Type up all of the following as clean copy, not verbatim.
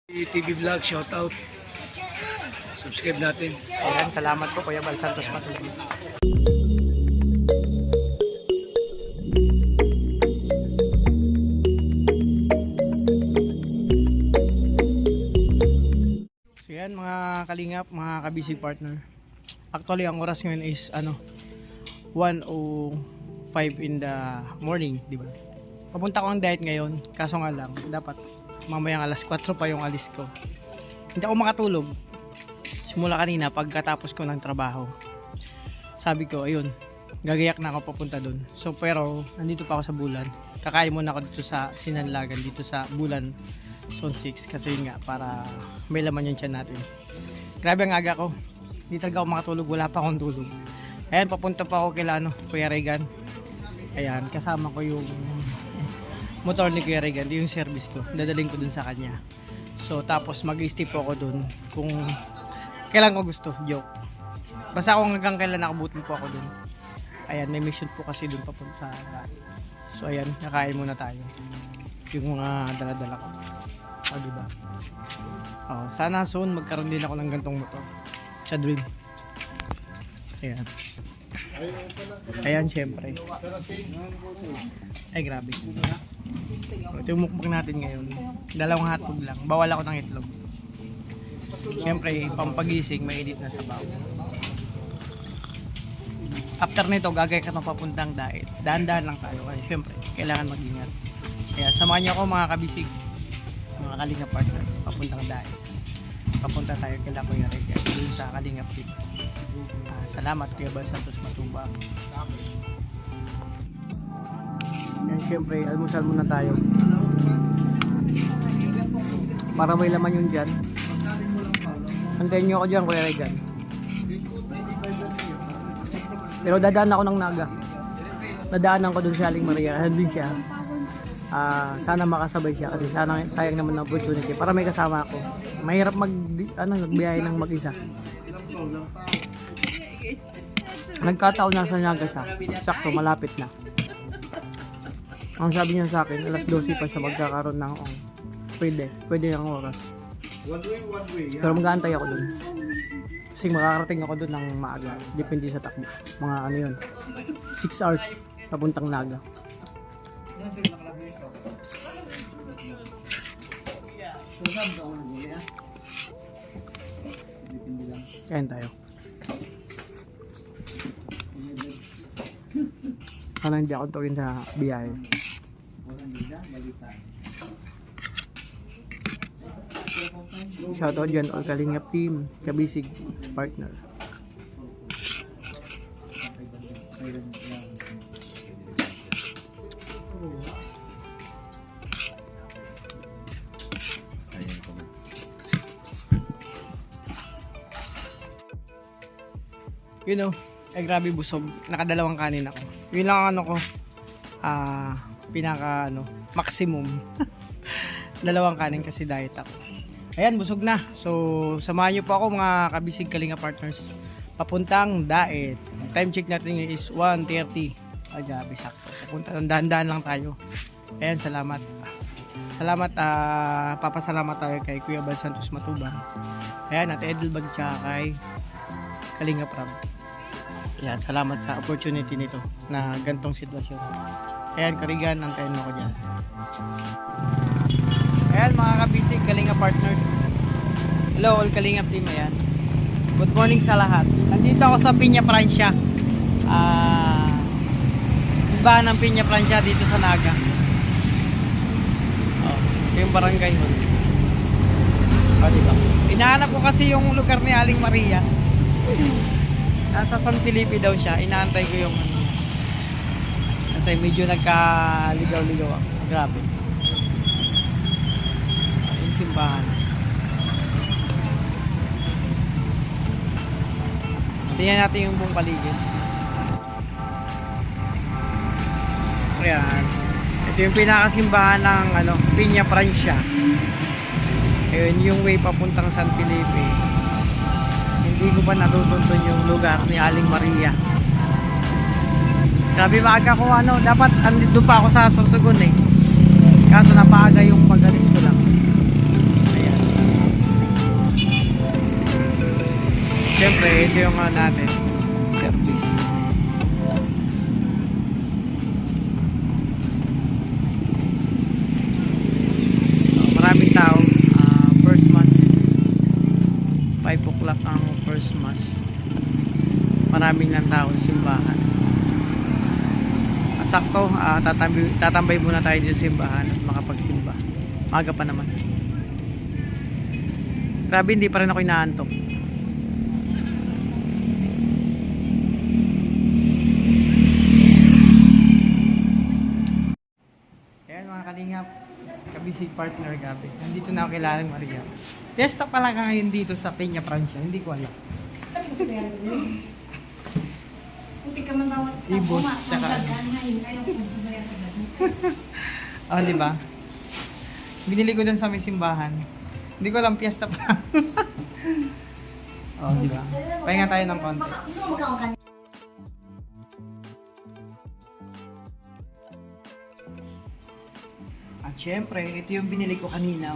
TV Vlog, shout out. Subscribe natin. Ayan, salamat po Kuya Bal Santos Patuloy. So yan mga kalingap, mga kabisig partner. Actually ang oras ngayon is 1:05 in the morning, di ba? Papunta ko ang diet ngayon, kaso nga lang dapat mamayang alas 4 pa yung alis ko. Hindi ako makatulog simula kanina pagkatapos ko ng trabaho. Sabi ko, ayun, gagayak na ako papunta dun. So pero nandito pa ako sa Bulan. Kakain muna ako dito sa Sinanlagan, dito sa Bulan Zone 6 kasi yun nga para may laman yung tiyan natin. Grabe ang aga ko. Hindi talaga ako makatulog, wala pa akong tulog. Ayan, papunta pa ako kila Kuya Regan. Ayan, kasama ko yung motor ni Kuya Regan, yung service ko. Dadaling ko dun sa kanya. So tapos mag-stay po ako dun kung kailan ko gusto, joke. Basta kung hanggang kailan nakabutin po ako dun. Ayan, may mission po kasi dun papunta. So ayan, nakain muna tayo. Yung mga dala-dala ko. O diba? Sana soon magkaroon din ako ng gantong motor. Sa dream. Ayan. Ayan, syempre. Ay, grabe. Ito yung mukbang natin ngayon. Dalawang hotdog lang. Bawal ako ng itlog. Syempre, pampagising, may edit na sabaw. After nito, gagay ka ng papuntang diet. Dahan-dahan lang tayo. Kaya syempre, kailangan mag-ingat. Kaya samahan niyo ako mga kabisig. Mga kalinga partner. Papuntang diet. Papunta tayo kila Kuya Regan. Doon sa Kalinga Pit. Salamat Kuya Bal Santos Matubang. Yan, syempre, almusal muna tayo. Para may laman yun dyan. Antayin nyo ako dyan, Kuya Regan. Pero dadaan ako ng Naga. Dadaanan ko dun sa Aling Maria. Nandun siya. Sana makasabay siya kasi sana sayang naman ng opportunity para may kasama ako. Mahirap magbiyahe ng mag-isa. Nagkataon na sa Naga siya. Sakto, malapit na. Ang sabi niya sa akin, alas 12 pa siya magkakaroon ng pwede ng oras. Pero mag-aantay ako dun. Kasi makakarating ako dun ng maaga. Depende sa takbo. Mga yun. 6 hours papuntang Naga. Kain tayo. Sana hindi ako tuwin sa biyahe. Shoutout dyan all Kalingap team, kabisig partner. You know, ay grabe busog. Nakadalawang kanin ako. Yun lang ko. Pinaka maximum. Dalawang kanin kasi diet ako. Ayan, busog na. So, samahan nyo po ako mga kabisig Kalinga partners. Papuntang diet. Time check natin is 1:30. Ay, grabe sakto. Papunta, dahan-dahan lang tayo. Ayan, salamat. Salamat, papasalamat tayo kay Kuya Bal Santos Matubang. Ayan, at Edelbag tsaka kay Kalinga Prab. Ayan, salamat sa opportunity nito na gantong sitwasyon. Ayan, Karigan, antayin mo ko dyan. Ayan, mga kabisig, Kalinga partners. Hello, all Kalinga team. Ayan. Good morning sa lahat. Nandito ako sa Piña Francia. Iba ng Piña Francia dito sa Naga. Ito yung barangay hall. Diba? Inahanap ko kasi yung lugar ni Aling Maria. Nasa San Felipe daw siya. Inaantay ko yung kasi medyo nagkaligaw-ligaw ako. Grabe. Yung simbahan. Tingnan natin yung buong paligid. Ayan. Ito yung pinakasimbahan ng Piña Francia. Ayun yung way papuntang San Felipe. Hindi ko pa natutuntun yung lugar ni Aling Maria. Sabi maaga ko dapat andito pa ako sa Sorsogon eh. Kaso napaaga yung pag-alis ko lang. Ayan. Siyempre, ito yung natin. Service. Maraming tao. First mass. 5 o'clock ang first mass. Maraming lang tao sa simbahan. Sakto, tatambay muna tayo dito sa simbahan at makapagsimba. Maga pa naman. Grabe, hindi pa rin ako inaantok. Ayan mga kalingap, kabisig partner gabi. Nandito na ako kay Lalang Maria. Testa pala ka ngayon dito sa Peña, Francia. Hindi ko alam. Puti ka man bawat sa Ibos, kuma. tsaka Oh, di ba? Binili ko dun sa may simbahan. Hindi ko alam, piyesta pa. Oh, di ba? Pahinga tayo ng konti. Gusto mo magkaon ka? At syempre, ito yung binili ko kanina.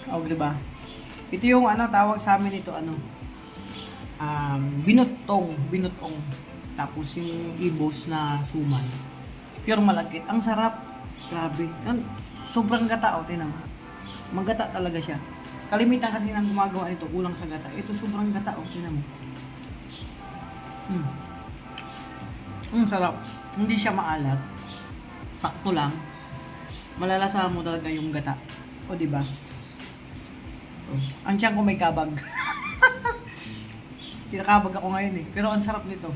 Oh, di ba? Ito yung tawag sa amin ito, binutong. Tapos yung ibos na suman. Pure malagkit. Ang sarap. Grabe. Sobrang gata, tinan mo. Magata talaga siya. Kalimitan kasi nang gumagawa nito, kulang sa gata. Ito sobrang gata, tinan mo. Sarap. Hindi siya maalat. Sakto lang. Malalasahan mo talaga yung gata. O, di ba? Ang tiyan ko may kabag. Kinakabag ako ngayon eh. Pero ang sarap nito.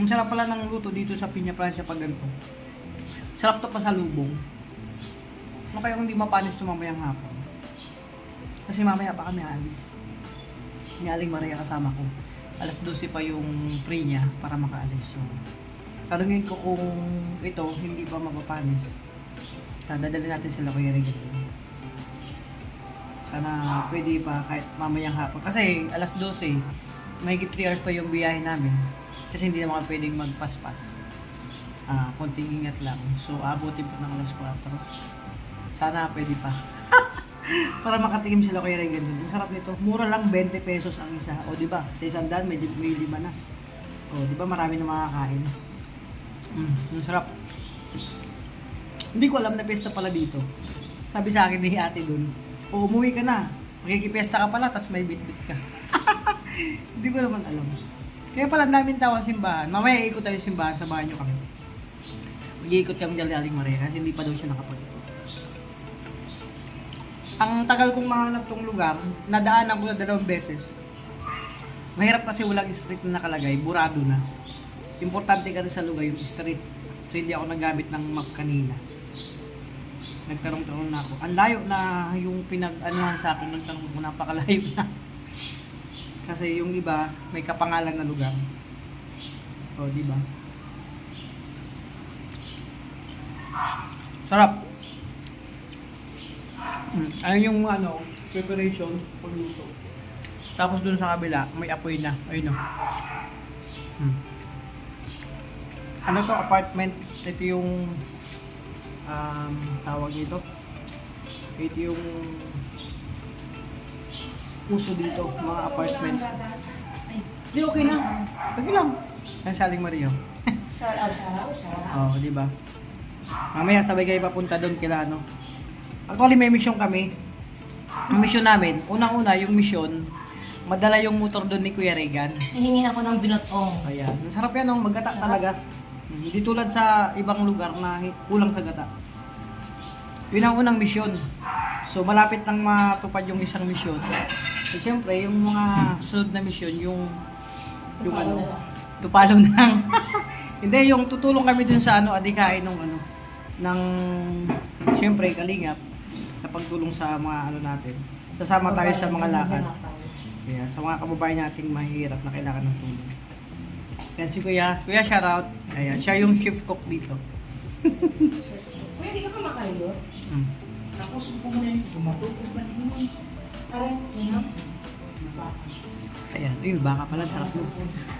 Ang sarap pala ng luto dito sa Peña, Francia pag ganito. Sarap to pa sa lubong. Ano kaya kung di mapanis ito mamayang hapon? Kasi mamaya pa kami alis. Ni Aling Maria kasama ko. Alas 12 pa yung free niya para makaalis. So, tanungin ko kung ito hindi pa mapapanis. Dadali natin sila Kuya Regan. Sana pwede pa kahit mamayang hapon. Kasi alas 12, mahigit 3 hours pa yung biyahe namin. Kasi hindi naman pwedeng magpaspas. Konting ingat lang. So, abutin po ng alas 4. Sana pwede pa. Para makatikim sila Kuya Regan dun. Ang sarap nito. Mura lang, 20 pesos ang isa. O, di ba? Sa isang daan, may 5 na. O, di ba? Marami na makakain. Ang sarap. Hindi ko alam na pesta pala dito. Sabi sa akin ni ate dun, o umuwi ka na. Magkikipesta ka pala, tas may bitbit ka. Hindi ko naman alam. Kaya pala namin tawag simbahan. Mamaya ikot tayo simbahan, sa bahay nyo kami. Mag-iikot kami dali Aling Maria kasi hindi pa daw siya nakapag-ikot. Ang tagal kong mahanap tong lugar, nadaanan ko na 2 beses. Mahirap kasi walang street na nakalagay, burado na. Importante kasi sa lugar yung street. So hindi ako nagamit ng map kanina. Nagtanong-tanong na ako. Ang layo na yung pinag-anuhan sa akin, nagtanong ko napakalayo na. Kasi yung iba, may kapangalan na lugar. O, di ba? Sarap. Ayun yung preparation, pagluto. Tapos dun sa kabila, may apoy na. Ayun o. Ano to, apartment. Ito yung tawag dito. Ito yung puso dito, mga apartment. Di, okay na. Okay lang. Yan si Aling Maria. Shout out. Oo, di ba? Mamaya sabay kayo papunta doon kila Actually may mission kami. Ang mission namin, unang-una yung mission, madala yung motor doon ni Kuya Regan. Hihingin ako ng binotong. Ayan. Masarap yan, magata talaga. Hindi tulad sa ibang lugar na kulang sa gata. Yun ang unang misyon. So malapit nang matupad yung isang misyon. So siyempre, yung mga sunod na misyon, yung tupalo na lang. Hindi, yung tutulong kami dun sa adikain ng siyempre kalingap na pagtulong sa mga natin. Sasama tayo sa mga lakad. Kaya sa mga kababayan nating mahirap na kailangan ng tulong. Kaya si Kuya shout out. Ayan, siya yung chief cook dito. Pwede ka pa makayos? Tapos kung ano yung tumatugod ba naman? Parang, Ayan, yun, baka pala sarap mo.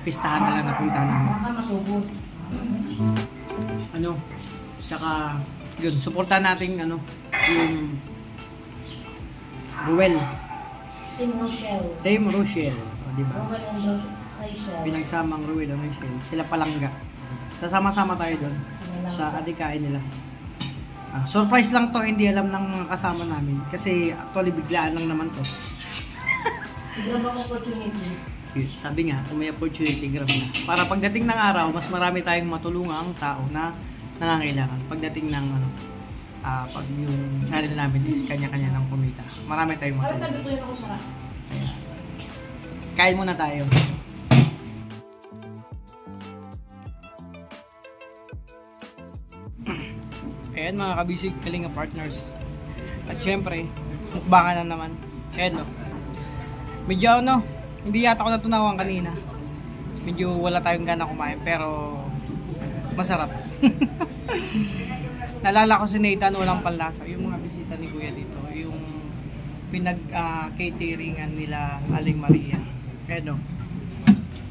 Pistahan na lang napunta namin. baka matugod. Tsaka, yun, supportan natin yung Ruel. Team Rochelle. Team Rochelle. O, di ba? Rowan and Rochelle. Pinagsamang Ruel and Rochelle. Sila palangga. Sasama-sama tayo doon sa adikain nila. Surprise lang to, hindi alam ng mga kasama namin. Kasi actually biglaan lang naman to. Grab ang opportunity. Sabi nga, kung may opportunity, grab na. Para pagdating ng araw, mas marami tayong matulungang tao na nangangailangan. Pagdating ng pag yung channel namin is kanya-kanya ng kumita. Marami tayong Parang matulungan. nagtutuloy ako sa Ayan. Kain muna tayo. Ayan mga kabisig, Kalinga Partners. At syempre, mukbangan na naman. Ayan no. Medyo hindi yata ako natunawan kanina. Medyo wala tayong gana kumain pero masarap. Nalala ko si Nathan, walang panlasa. Yung mga bisita ni Kuya dito, yung pinag-cateringan nila Aling Maria. Ayan no.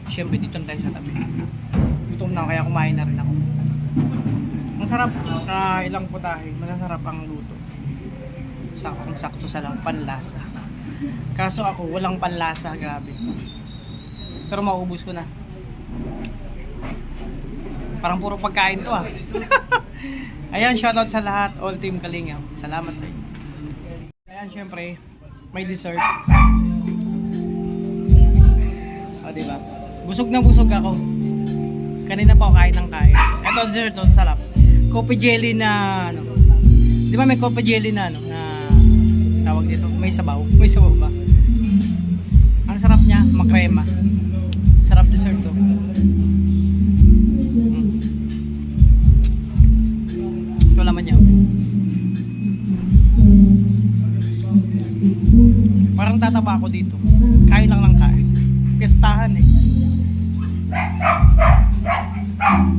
Syempre dito na tayo sa tabi. Gutom na ako, kaya kumain na rin ako. Ang sarap sa ilang putahe, masasarap ang luto. Sakto sa lang panlasa. Kaso ako walang panlasa, grabe. Pero maubos ko na. Parang puro pagkain to Ayan, shoutout sa lahat, all team Kalinga. Salamat sa inyo. Ayan, syempre, may dessert. O, diba? Busog na busog ako. Kanina pa ako kain ng kain. Ito dessert, ito, sarap. Coffee jelly na di ba may coffee jelly na na tawag dito, may sabaw ba? Ang sarap niya, makrema. Sarap dessert to. Ito naman niya. Parang tataba ako dito. Kain lang ng kain. Pistahan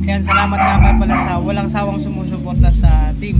Ayan, salamat nga pala sa walang sawang sumusuporta sa team